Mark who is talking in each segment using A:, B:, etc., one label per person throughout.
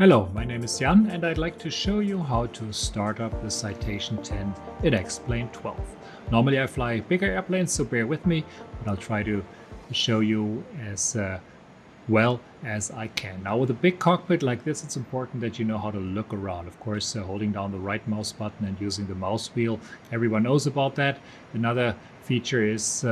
A: Hello, my name is Jan and I'd like to show you how to start up the Citation 10 in X-Plane 12. Normally I fly bigger airplanes, so bear with me, but I'll try to show you as well as I can. Now with a big cockpit like this, it's important that you know how to look around. Of course, holding down the right mouse button and using the mouse wheel, everyone knows about that. Another feature is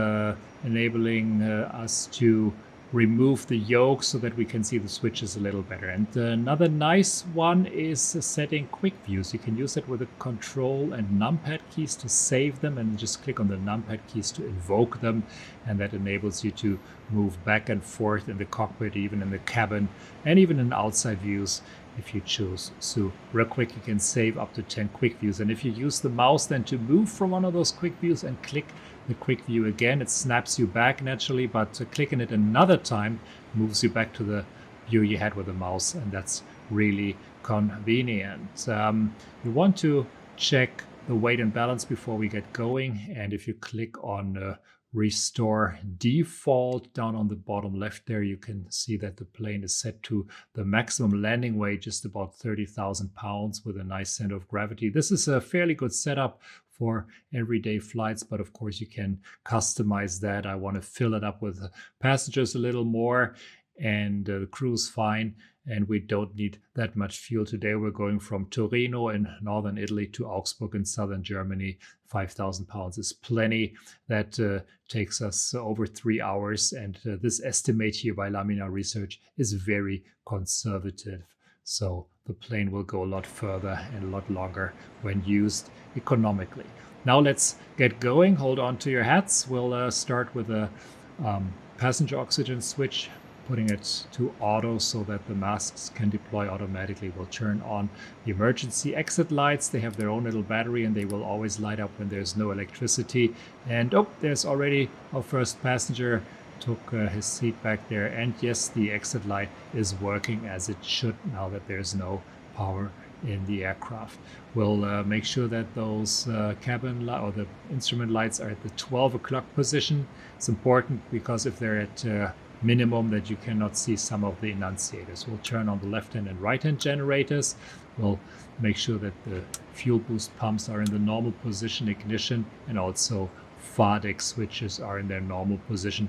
A: enabling us to remove the yoke so that we can see the switches a little better. And another nice one is setting quick views. You can use it with the control and numpad keys to save them and just click on the numpad keys to invoke them. And that enables you to move back and forth in the cockpit, even in the cabin, and even in outside views if you choose. So real quick, you can save up to 10 quick views. And if you use the mouse then to move from one of those quick views and click the quick view again, it snaps you back naturally, but clicking it another time moves you back to the view you had with the mouse, and that's really convenient. You want to check the weight and balance before we get going, and if you click on restore default down on the bottom left there, you can see that the plane is set to the maximum landing weight, just about 30,000 pounds with a nice center of gravity. This is a fairly good setup for everyday flights, but of course you can customize that. I want to fill it up with passengers a little more, and the crew is fine, and we don't need that much fuel today. We're going from Torino in northern Italy to Augsburg in southern Germany. 5,000 pounds is plenty. That takes us over 3 hours, and this estimate here by Lamina Research is very conservative. So the plane will go a lot further and a lot longer when used economically. Now let's get going. Hold on to your hats. We'll start with a passenger oxygen switch, putting it to auto so that the masks can deploy automatically. We'll turn on the emergency exit lights. They have their own little battery and they will always light up when there's no electricity. And oh, there's already our first passenger took his seat back there, and yes, the exit light is working as it should now that there's no power in the aircraft. We'll make sure that those cabin or the instrument lights are at the 12 o'clock position. It's important because if they're at minimum, that you cannot see some of the enunciators. We'll turn on the left hand and right hand generators. We'll make sure that the fuel boost pumps are in the normal position, ignition, and also FADEC switches are in their normal position.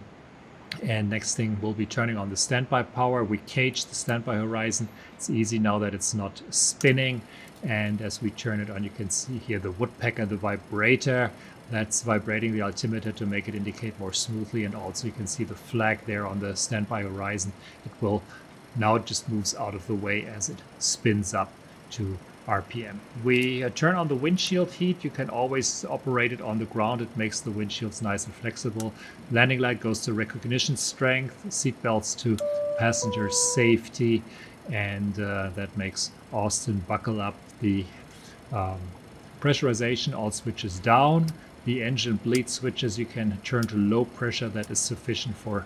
A: And next thing, we'll be turning on the standby power. We cage the standby horizon. It's easy now that it's not spinning. And as we turn it on, you can see here the woodpecker, the vibrator. That's vibrating the altimeter to make it indicate more smoothly. And also you can see the flag there on the standby horizon. It will now, it just moves out of the way as it spins up to RPM. We turn on the windshield heat. You can always operate it on the ground. It makes the windshields nice and flexible. Landing light goes to recognition strength, seat belts to passenger safety, and that makes Austin buckle up. The pressurization all switches down. The engine bleed switches you can turn to low pressure. That is sufficient for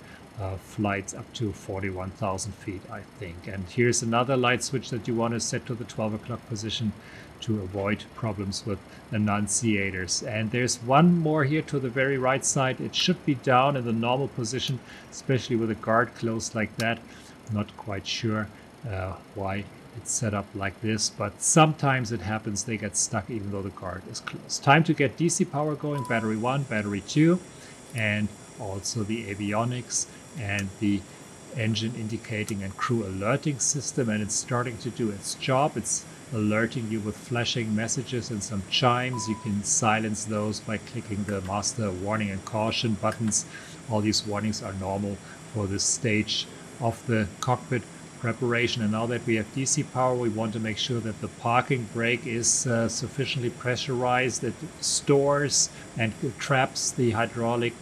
A: flights up to 41,000 feet, I think. And here's another light switch that you want to set to the 12 o'clock position to avoid problems with enunciators. And there's one more here to the very right side. It should be down in the normal position, especially with a guard closed like that. Not quite sure why it's set up like this, but sometimes it happens they get stuck even though the guard is closed. Time to get DC power going. Battery 1, battery 2, and also the avionics and the engine indicating and crew alerting system, and it's starting to do its job. It's alerting you with flashing messages and some chimes. You can silence those by clicking the master warning and caution buttons. All these warnings are normal for this stage of the cockpit preparation. And now that we have DC power, we want to make sure that the parking brake is sufficiently pressurized. It stores and traps the hydraulic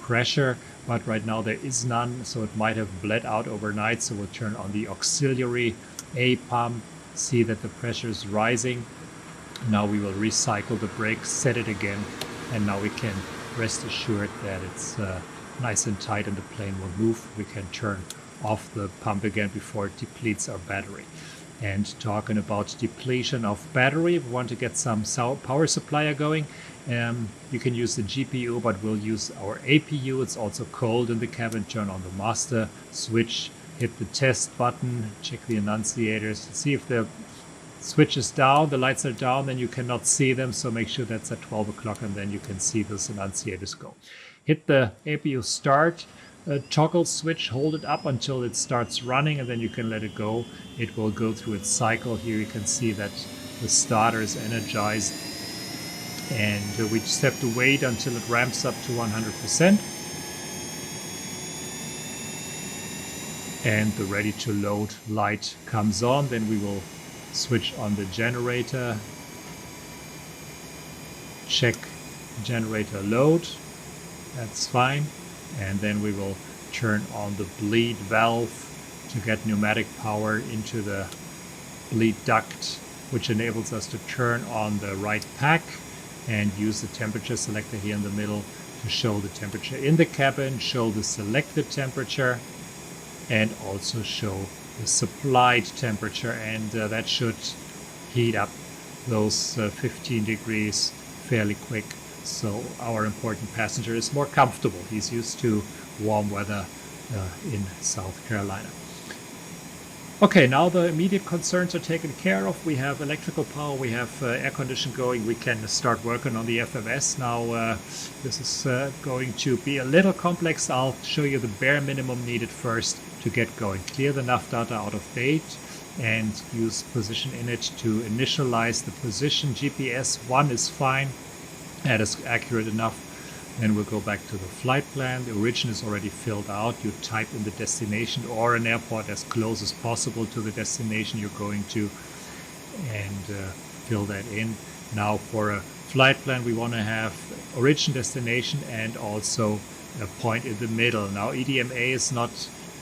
A: pressure, but right now there is none, so it might have bled out overnight. So we'll turn on the auxiliary A pump, see that the pressure is rising. Now we will recycle the brake, set it again, and now we can rest assured that it's nice and tight and the plane will move. We can turn off the pump again before it depletes our battery. And talking about depletion of battery, we want to get some power supplier going. You can use the GPU, but we'll use our APU. It's also cold in the cabin. Turn on the master switch hit the test button, check the annunciators, see if the switch is down, the lights are down, then you cannot see them. So make sure that's at 12 o'clock and then you can see those annunciators go. Hit the APU start toggle switch, hold it up until it starts running, and then you can let it go. It will go through its cycle. Here you can see that the starter is energized, and we just have to wait until it ramps up to 100%. And the ready to load light comes on. Then we will switch on the generator, check generator load, that's fine. And then we will turn on the bleed valve to get pneumatic power into the bleed duct, which enables us to turn on the right pack and use the temperature selector here in the middle to show the temperature in the cabin, show the selected temperature, and also show the supplied temperature. And that should heat up those 15 degrees fairly quick, so our important passenger is more comfortable. He's used to warm weather in South Carolina. Okay, now the immediate concerns are taken care of. We have electrical power, we have air conditioning going, we can start working on the FMS. Now this is going to be a little complex. I'll show you the bare minimum needed first to get going. Clear the nav data out of date and use position init to initialize the position. GPS 1 is fine, that is accurate enough. Then we'll go back to the flight plan. The origin is already filled out. You type in the destination or an airport as close as possible to the destination you're going to, and fill that in. Now for a flight plan, we want to have origin, destination, and also a point in the middle. Now EDMA is not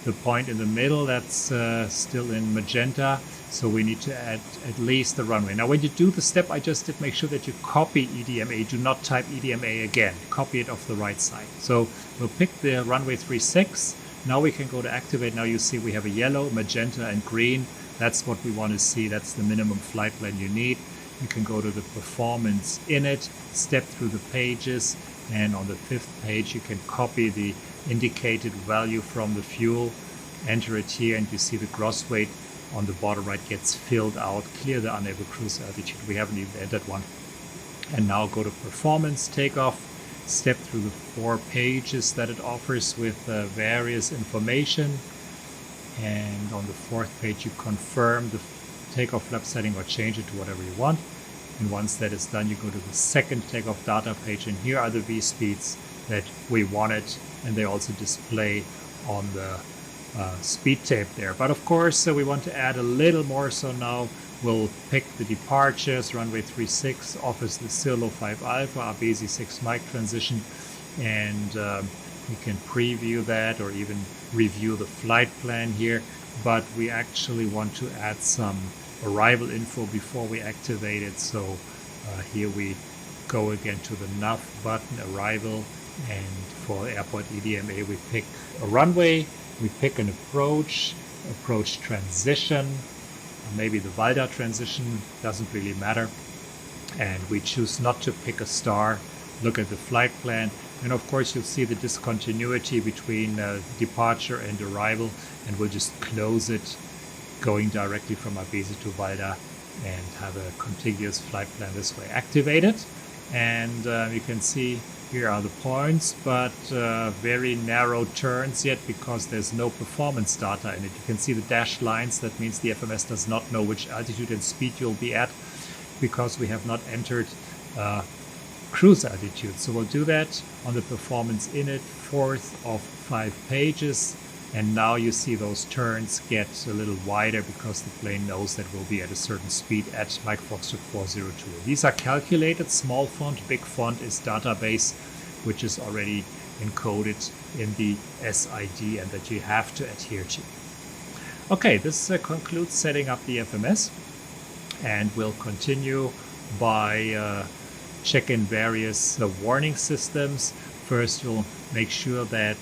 A: the point in the middle, that's still in magenta, so we need to add at least the runway. Now when you do the step I just did, make sure that you copy EDMA. Do not type EDMA again. Copy it off the right side. So we'll pick the runway 36. Now we can go to activate. Now you see we have a yellow, magenta, and green. That's what we want to see. That's the minimum flight plan you need. You can go to the performance init, step through the pages, and on the 5th page you can copy the indicated value from the fuel, enter it here, and you see the gross weight on the bottom right gets filled out. Clear the unable cruise altitude. We haven't even entered one. And now go to performance takeoff, step through the 4 pages that it offers with various information, and on the 4th page you confirm the takeoff flap setting or change it to whatever you want. And once that is done, you go to the 2nd takeoff data page, and here are the V speeds that we wanted, and they also display on the speed tape there. But of course we want to add a little more, so now we'll pick the departures. Runway 36 offers the Silo 5 Alpha, Abesi 6 mic transition, and we can preview that or even review the flight plan here. But we actually want to add some arrival info before we activate it. So here we go again to the nav button, arrival, and for airport EDMA we pick a runway, we pick an approach transition, maybe the VALDA transition, doesn't really matter, and we choose not to pick a star. Look at the flight plan, and of course you'll see the discontinuity between departure and arrival, and we'll just close it, going directly from Abesi to VALDA, and have a contiguous flight plan this way. Activate it, and you can see here are the points, but very narrow turns yet because there's no performance data in it. You can see the dashed lines. That means the FMS does not know which altitude and speed you'll be at because we have not entered cruise altitude. So we'll do that on the performance init, 4th of 5 pages. And now you see those turns get a little wider because the plane knows that we'll be at a certain speed at Mike Foxtrot 402. These are calculated. Small font, big font is database, which is already encoded in the SID and that you have to adhere to. Okay, this concludes setting up the FMS, and we'll continue by checking various warning systems. First, you'll make sure that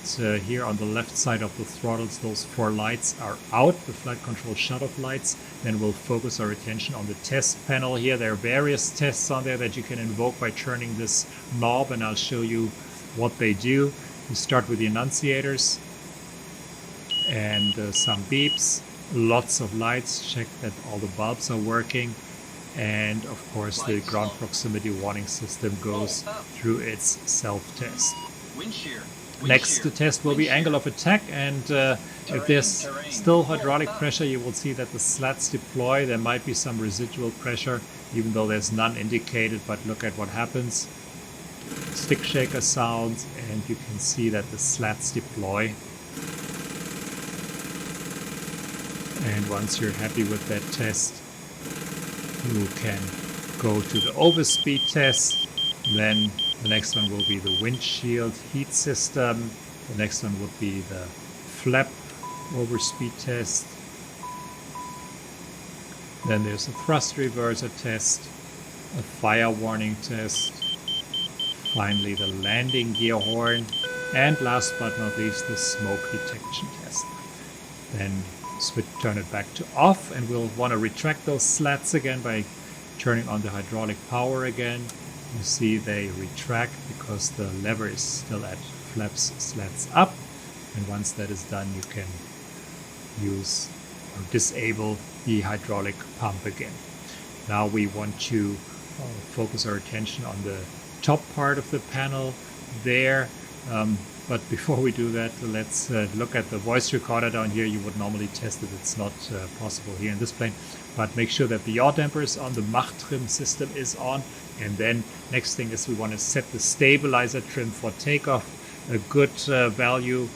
A: here on the left side of the throttles, those 4 lights are out, the flight control shut-off lights. Then we'll focus our attention on the test panel here. There are various tests on there that you can invoke by turning this knob, and I'll show you what they do. You start with the annunciators, and some beeps, lots of lights, check that all the bulbs are working, and of course the ground proximity warning system goes through its self-test. Next test will be angle of attack, and if there's still hydraulic pressure, you will see that the slats deploy. There might be some residual pressure, even though there's none indicated, but look at what happens. Stick shaker sounds, and you can see that the slats deploy. And once you're happy with that test, you can go to the overspeed test. Then the next one will be the windshield heat system. The next one would be the flap overspeed test. Then there's a thrust reverser test, a fire warning test, finally the landing gear horn, and last but not least the smoke detection test. Then turn it back to off, and we'll want to retract those slats again by turning on the hydraulic power again. You see they retract because the lever is still at flaps slats up, and once that is done you can use or disable the hydraulic pump again. Now we want to focus our attention on the top part of the panel there, but before we do that, let's look at the voice recorder down here. You would normally test it. It's not possible here in this plane, but make sure that the yaw damper is on, the Mach trim system is on, and then next thing is we want to set the stabilizer trim for takeoff. A good value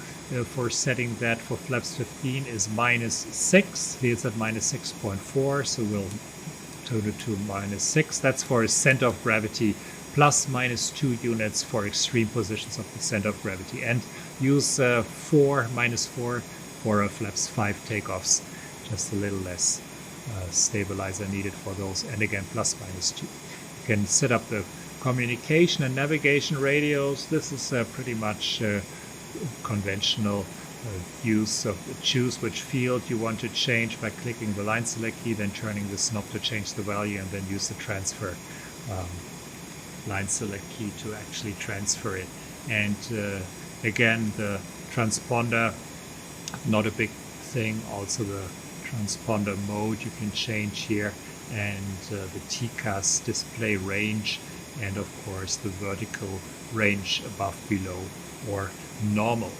A: for setting that for flaps 15 is -6. Here it's at -6.4, so we'll tune it to -6. That's for a center of gravity, plus -2 units for extreme positions of the center of gravity, and use -4 for flaps 5 takeoffs. Just a little less stabilizer needed for those, and again +/-2. You can set up the communication and navigation radios. This is pretty much conventional use of choose which field you want to change by clicking the line select key, then turning this knob to change the value, and then use the transfer line select key to actually transfer it. And again, the transponder, not a big thing. Also the transponder mode you can change here, and the TCAS display range, and of course the vertical range above, below, or normal.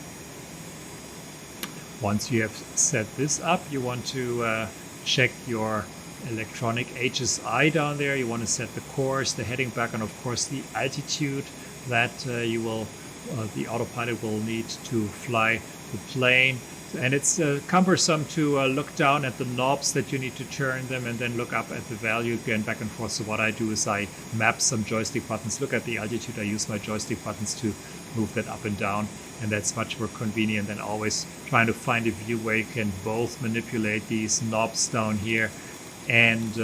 A: Once you have set this up, you want to check your electronic HSI down there. You want to set the course, the heading back, and of course the altitude that the autopilot will need to fly the plane. And it's cumbersome to look down at the knobs that you need to turn them and then look up at the value again, back and forth. So what I do is I map some joystick buttons, look at the altitude, I use my joystick buttons to move that up and down, and that's much more convenient than always trying to find a view where you can both manipulate these knobs down here and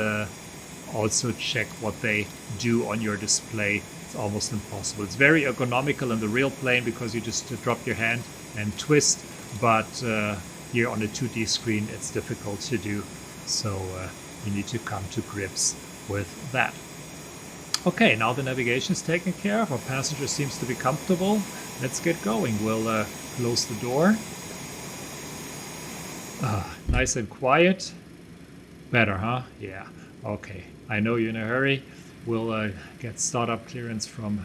A: also check what they do on your display. It's almost impossible. It's very ergonomical in the real plane because you just drop your hand and twist, but here on a 2D screen it's difficult to do, so you need to come to grips with that. Okay, now the navigation is taken care of. Our passenger seems to be comfortable. Let's get going. We'll close the door. Nice and quiet. Better, huh? Yeah. Okay. I know you're in a hurry. We'll get startup clearance from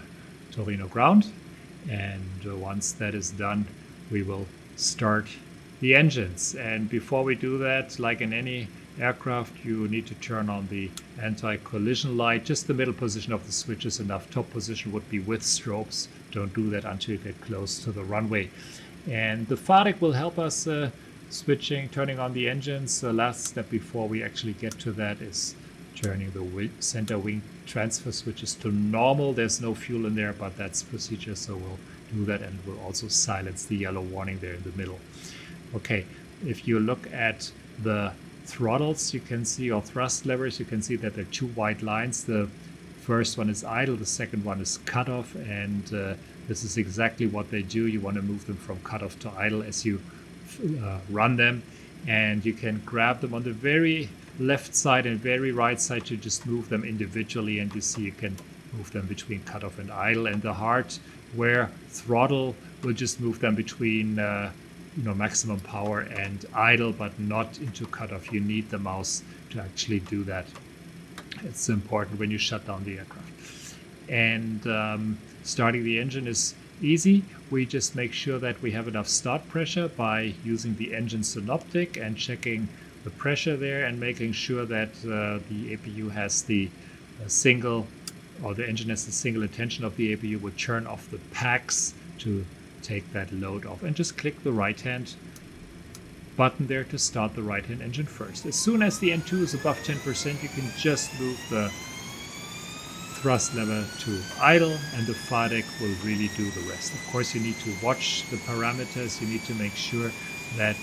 A: Torino ground. And once that is done, we will start the engines. And before we do that, like in any aircraft, you need to turn on the anti-collision light. Just the middle position of the switch is enough. Top position would be with strobes. Don't do that until you get close to the runway. And the FADEC will help us turning on the engines. The last step before we actually get to that is turning the center wing transfer switches to normal. There's no fuel in there, but that's procedure, so we'll do that, and we'll also silence the yellow warning there in the middle. Okay, if you look at the throttles, you can see, or thrust levers, you can see that there are two white lines. The first one is idle, the second one is cutoff, and this is exactly what they do. You want to move them from cutoff to idle as you run them, and you can grab them on the very left side and very right side to just move them individually, and you see you can move them between cutoff and idle, and the hardware throttle will just move them between maximum power and idle, but not into cutoff. You need the mouse to actually do that. It's important when you shut down the aircraft. And starting the engine is easy. We just make sure that we have enough start pressure by using the engine synoptic and checking the pressure there and making sure that the APU has the single, or the engine has the single intention of the APU. Will turn off the packs to take that load off, and just click the right hand button there to start the right hand engine first. As soon as the N2 is above 10%, you can just move the thrust lever to idle, and the FADEC will really do the rest. Of course, you need to watch the parameters. You need to make sure that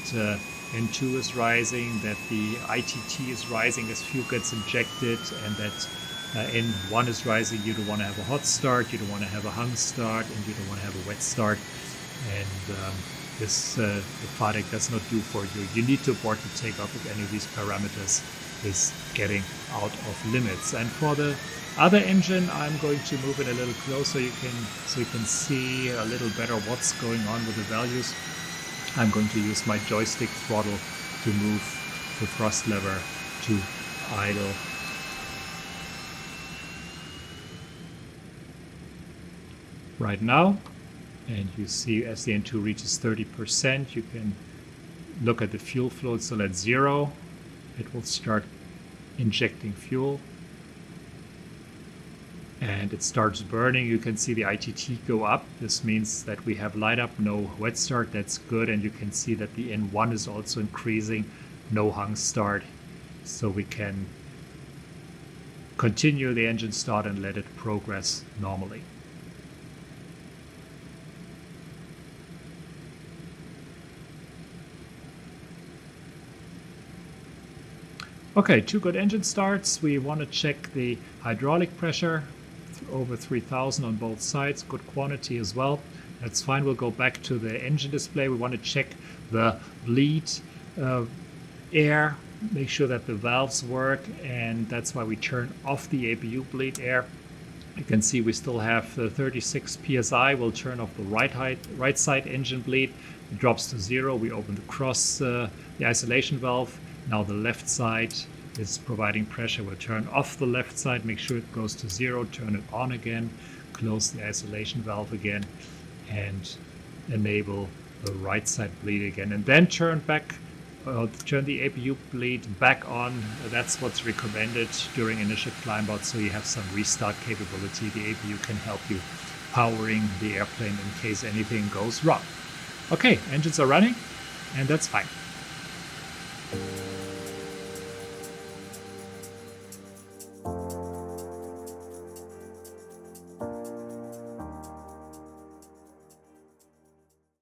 A: N2 is rising, that the ITT is rising as fuel gets injected, and that N1 is rising. You don't want to have a hot start, you don't want to have a hung start, and you don't want to have a wet start. And this the FADEC does not do for you. You need to abort the takeoff if any of these parameters is getting out of limits. And for the other engine, I'm going to move it a little closer so you can see a little better what's going on with the values. I'm going to use my joystick throttle to move the thrust lever to idle. Right now, and you see as the N2 reaches 30%, you can look at the fuel flow. It's still at 0. It will start injecting fuel, and it starts burning. You can see the ITT go up. This means that we have light up, no wet start. That's good. And you can see that the N1 is also increasing, no hung start. So we can continue the engine start and let it progress normally. Okay, 2 good engine starts. We want to check the hydraulic pressure, over 3000 on both sides, good quantity as well. That's fine. We'll go back to the engine display. We want to check the bleed air, make sure that the valves work, and that's why we turn off the APU bleed air. You can see we still have 36 psi. We'll turn off the right side engine bleed. It drops to 0. We open the isolation valve. Now the left side is providing pressure. We'll turn off the left side, make sure it goes to 0, turn it on again, close the isolation valve again, and enable the right side bleed again. And then turn the APU bleed back on. That's what's recommended during initial climb out, so you have some restart capability. The APU can help you powering the airplane in case anything goes wrong. Okay, engines are running, and that's fine.